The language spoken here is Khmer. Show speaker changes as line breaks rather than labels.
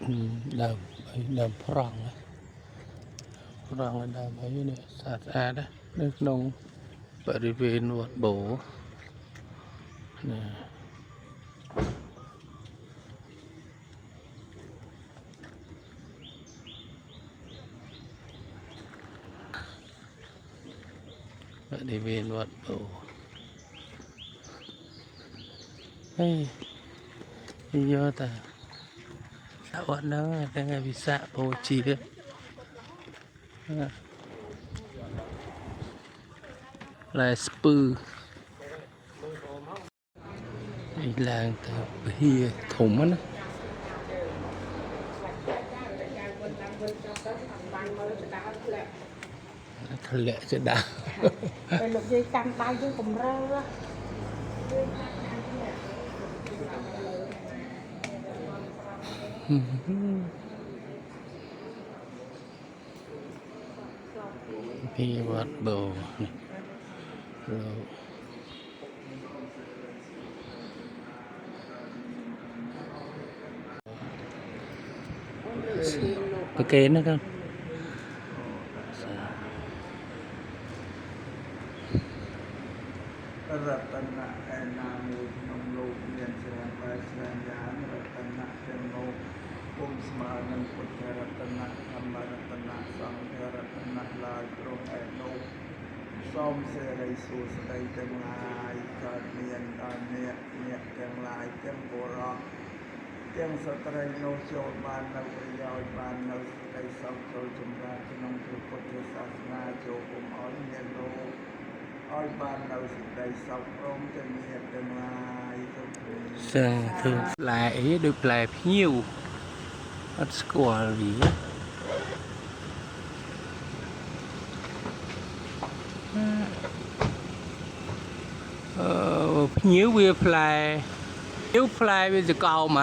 ដើមប្រង់ដើមអីនេះស្អាតណានៅក្នុងបរិវេណវត្តបូណាបរិវេណវត្តបូយកតាវត្តហ្នឹងថ្ងៃវិសាខបូជាឡែស្ពឺឡើងទៅពហិធំណាធ្លាក់ចដាពេលលោកយាយកាន់ដៃយើងកំរើពីវត្តបូប្រកេនណាกัน
រតនៈឯណាមួយក្នុងលោកមានច្រើនបែបច្រើនយ៉ាងរតនៈទាំងនោះពុំស្មើនឹងពុទ្ធរតនៈធម្មរតនៈសង្ឃរតនៈឡើយព្រោះឯនោះសូមសេរីសួស្តីទាំងឡាយកើតមានដល់អ្នកទាំងឡាយទាំងបុរសទាំងស្ត្រីនោះចូលបាននៅប្រយោជន៍បាននៅសេចក្តីសុខចូលចម្រើនក្នុងព្រះពុទ្ធសាសនាចូលកុំឲ្យមានរោគឲ្យបាននៅសេចក្តីសុខព្រមទាំងញាតិទាំងឡាយទៅ
សឹងធ្វើផ្លែអីដូចផ្លែភ្ញៀវអត់ស្គាល់វាភ្ញៀវវាផ្លែវាសកោម